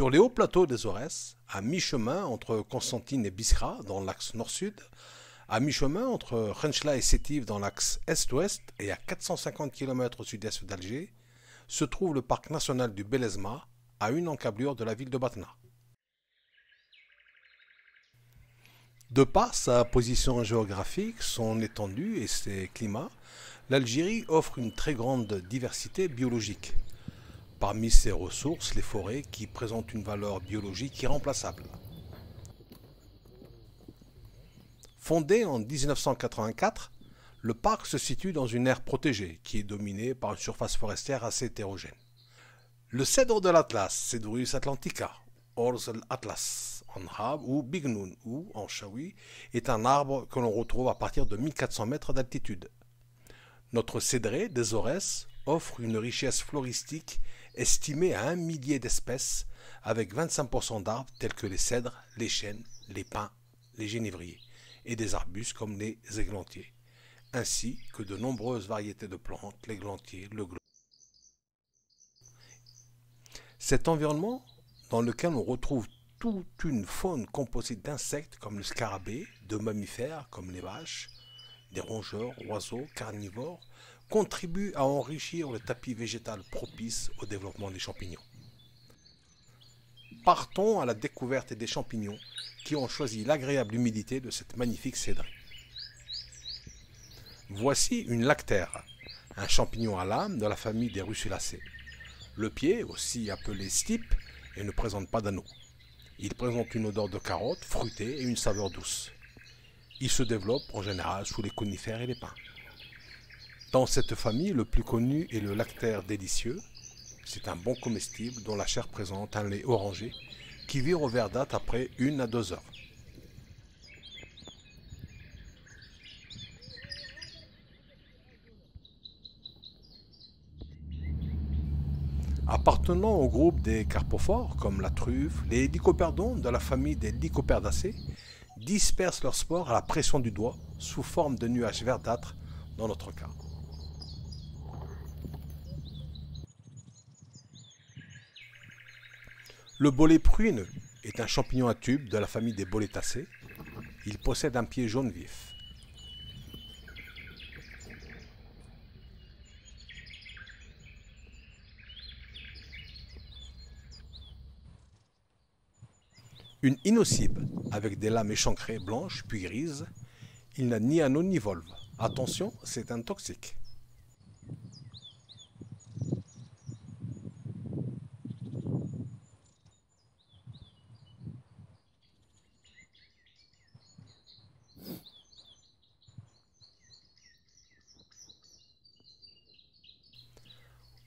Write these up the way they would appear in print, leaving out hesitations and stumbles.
Sur les hauts plateaux des Aurès, à mi-chemin entre Constantine et Biskra dans l'axe nord-sud, à mi-chemin entre Renchla et Sétif dans l'axe est-ouest et à 450 km au sud-est d'Alger, se trouve le parc national du Belezma, à une encablure de la ville de Batna. De par sa position géographique, son étendue et ses climats, l'Algérie offre une très grande diversité biologique. Parmi ses ressources, les forêts qui présentent une valeur biologique irremplaçable. Fondé en 1984, le parc se situe dans une aire protégée qui est dominée par une surface forestière assez hétérogène. Le cèdre de l'Atlas, Cedrus atlantica, Orz al-Atlas en arabe ou Bignoun ou en chaoui, est un arbre que l'on retrouve à partir de 1400 mètres d'altitude. Notre cédré des Aurès offre une richesse floristique estimée à 1 millier d'espèces, avec 25% d'arbres tels que les cèdres, les chênes, les pins, les génévriers, et des arbustes comme les églantiers, ainsi que de nombreuses variétés de plantes, l'églantier, le gland. Cet environnement, dans lequel on retrouve toute une faune composée d'insectes comme le scarabée, de mammifères comme les vaches, des rongeurs, oiseaux, carnivores, contribue à enrichir le tapis végétal propice au développement des champignons. Partons à la découverte des champignons qui ont choisi l'agréable humidité de cette magnifique cédrée. Voici une lactaire, un champignon à lame de la famille des Rusulacées. Le pied, aussi appelé stipe, et ne présente pas d'anneau. Il présente une odeur de carotte, fruitée et une saveur douce. Il se développe en général sous les conifères et les pins. Dans cette famille, le plus connu est le lactaire délicieux. C'est un bon comestible dont la chair présente un lait orangé qui vire au verdâtre après 1 à 2 heures. Appartenant au groupe des carpophores, comme la truffe, les lycoperdons de la famille des lycoperdacées dispersent leurs spores à la pression du doigt sous forme de nuages verdâtres dans notre cas. Le bolet pruineux est un champignon à tubes de la famille des bolétacées. Il possède un pied jaune vif. Une inocybe avec des lames échancrées blanches puis grises. Il n'a ni anneau ni volve. Attention, c'est un toxique.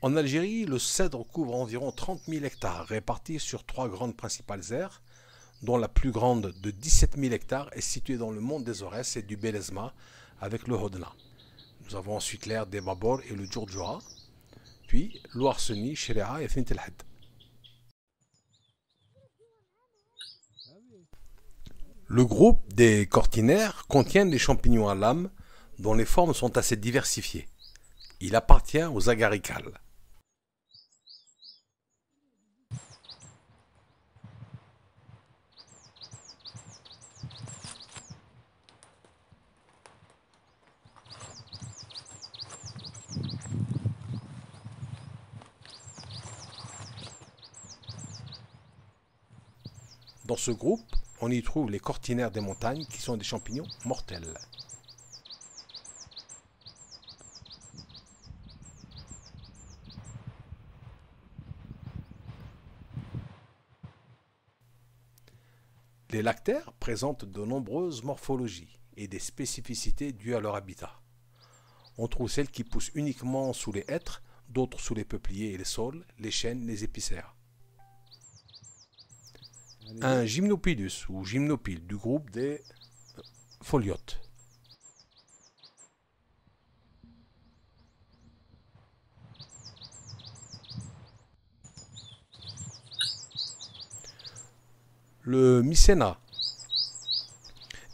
En Algérie, le cèdre couvre environ 30 000 hectares répartis sur 3 grandes principales aires, dont la plus grande de 17 000 hectares est située dans le monde des Aurès et du Belezma avec le Hodna. Nous avons ensuite l'aire des Babor et le Djourdjoura, puis l'Ouarseni, Sheria et Fnit el Had. Le groupe des cortinaires contient des champignons à lames dont les formes sont assez diversifiées. Il appartient aux agaricales. Dans ce groupe, on y trouve les cortinaires des montagnes qui sont des champignons mortels. Les lactaires présentent de nombreuses morphologies et des spécificités dues à leur habitat. On trouve celles qui poussent uniquement sous les hêtres, d'autres sous les peupliers et les saules, les chênes, les épicéas. Un gymnopilus ou gymnopile du groupe des foliotes. Le mycéna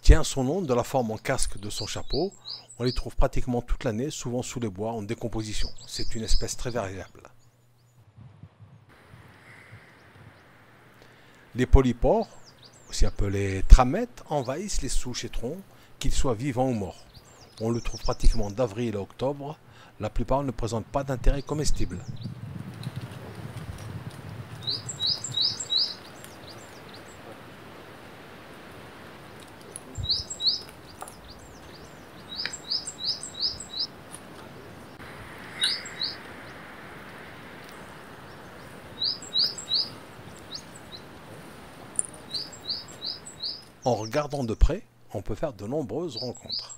tient son nom de la forme en casque de son chapeau. On les trouve pratiquement toute l'année, souvent sous les bois en décomposition. C'est une espèce très variable. Les polypores, aussi appelés tramètes, envahissent les souches et troncs, qu'ils soient vivants ou morts. On le trouve pratiquement d'avril à octobre. La plupart ne présentent pas d'intérêt comestible. En regardant de près, on peut faire de nombreuses rencontres.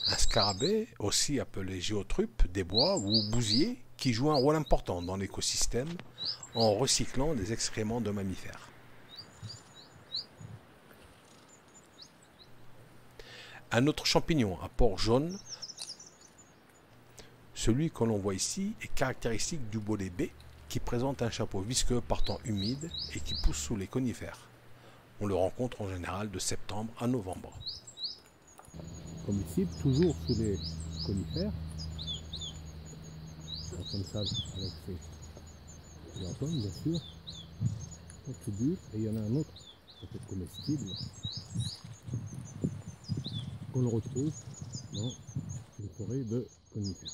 Un scarabée, aussi appelé géotrupe des bois ou bousier, qui joue un rôle important dans l'écosystème en recyclant des excréments de mammifères. Un autre champignon à port jaune, celui que l'on voit ici, est caractéristique du bolet B, qui présente un chapeau visqueux par temps humide et qui pousse sous les conifères. On le rencontre en général de septembre à novembre. Comme ici, toujours sous les conifères, comme ça avec ces atomes bien sûr, on tubule, et il y en a un autre, peut-être comestible, qu'on le retrouve dans une forêt de conifères.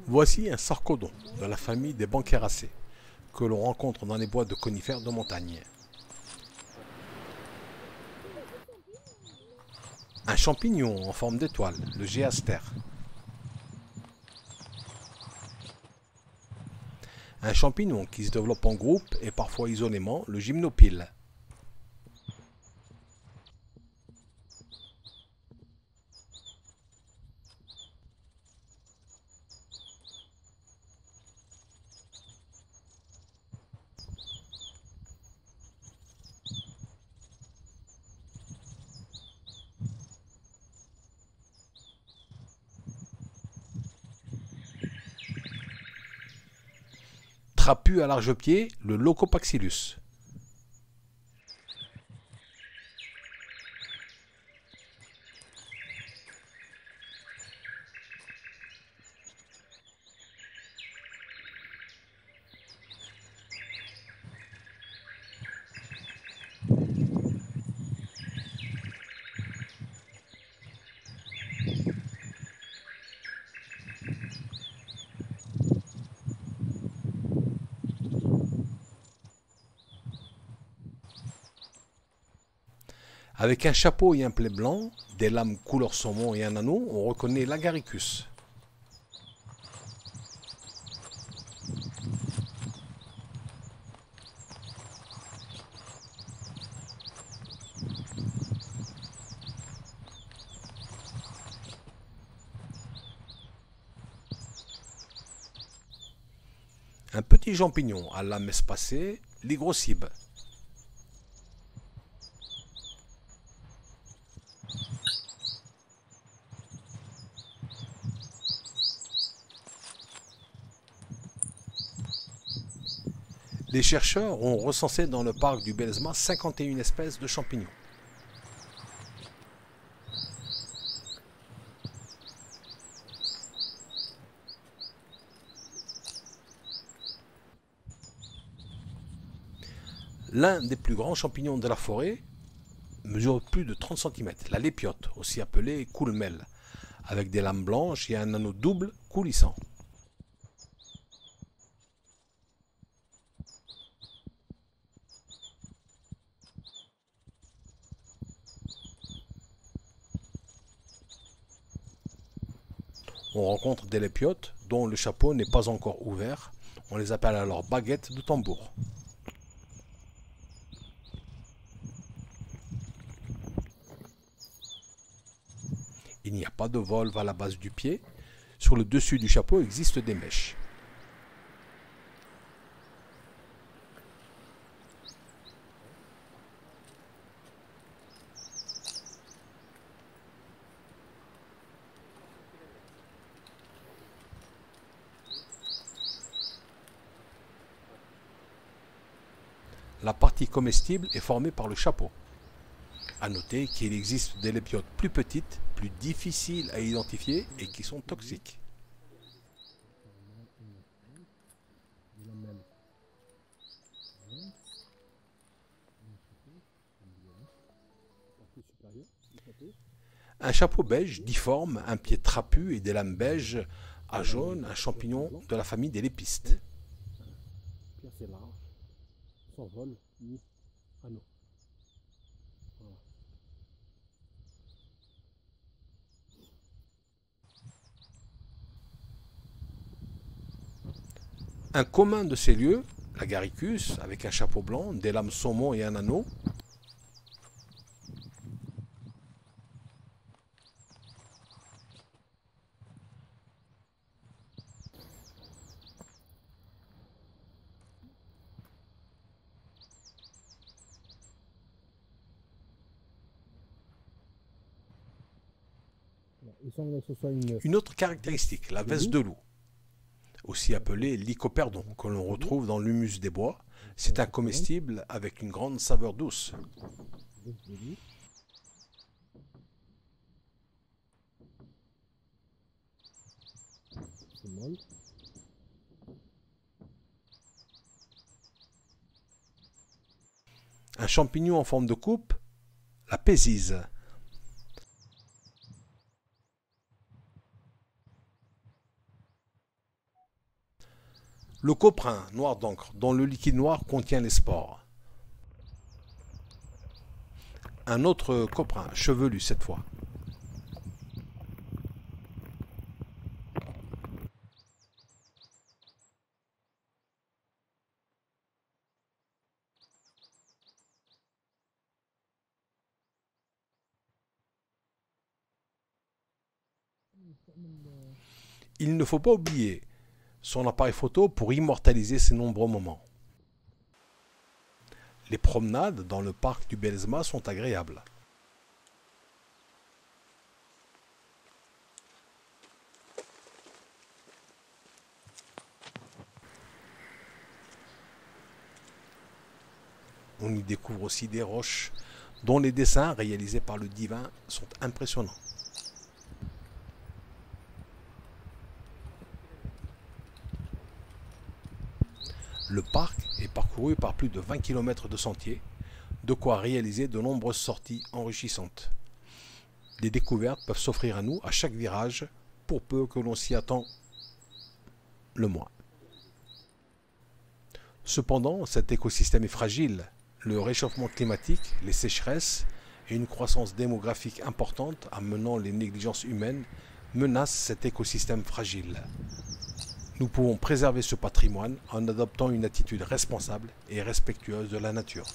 Voici un sarcodon de la famille des Banqueracées, que l'on rencontre dans les bois de conifères de montagne. Un champignon en forme d'étoile, le géastère. Un champignon qui se développe en groupe et parfois isolément, le gymnopile. Trapu à large pied, le Locopaxillus. Avec un chapeau et un plaid blanc, des lames couleur saumon et un anneau, on reconnaît l'Agaricus. Un petit champignon à lame espacée, l'hygroscibe. Les chercheurs ont recensé dans le parc du Belzma 51 espèces de champignons. L'un des plus grands champignons de la forêt mesure plus de 30 cm, la lépiote, aussi appelée coulmel, avec des lames blanches et un anneau double coulissant. On rencontre des lépiotes dont le chapeau n'est pas encore ouvert. On les appelle alors baguettes de tambour. Il n'y a pas de volve à la base du pied. Sur le dessus du chapeau existent des mèches. La partie comestible est formée par le chapeau. A noter qu'il existe des lépiotes plus petites, plus difficiles à identifier et qui sont toxiques. Un chapeau beige difforme, un pied trapu et des lames beige à jaune, un champignon de la famille des lépistes. Puis assez large, sans vol ni anneau. Voilà. Un commun de ces lieux, l'agaricus, avec un chapeau blanc, des lames saumon et un anneau. Il semble que ce soit Une autre caractéristique, la veste de loup, aussi appelée lycoperdon, que l'on retrouve dans l'humus des bois. C'est un comestible avec une grande saveur douce. veste de loup. C'est molle. Un champignon en forme de coupe, la pésise. Le coprin, noir d'encre, dont le liquide noir contient les spores. Un autre coprin, chevelu cette fois. Il ne faut pas oublier son appareil photo pour immortaliser ces nombreux moments. Les promenades dans le parc du Belezma sont agréables. On y découvre aussi des roches dont les dessins réalisés par le divin sont impressionnants. Le parc est parcouru par plus de 20 km de sentiers, de quoi réaliser de nombreuses sorties enrichissantes. Des découvertes peuvent s'offrir à nous à chaque virage, pour peu que l'on s'y attend le moins. Cependant, cet écosystème est fragile. Le réchauffement climatique, les sécheresses et une croissance démographique importante amenant les négligences humaines menacent cet écosystème fragile. Nous pouvons préserver ce patrimoine en adoptant une attitude responsable et respectueuse de la nature.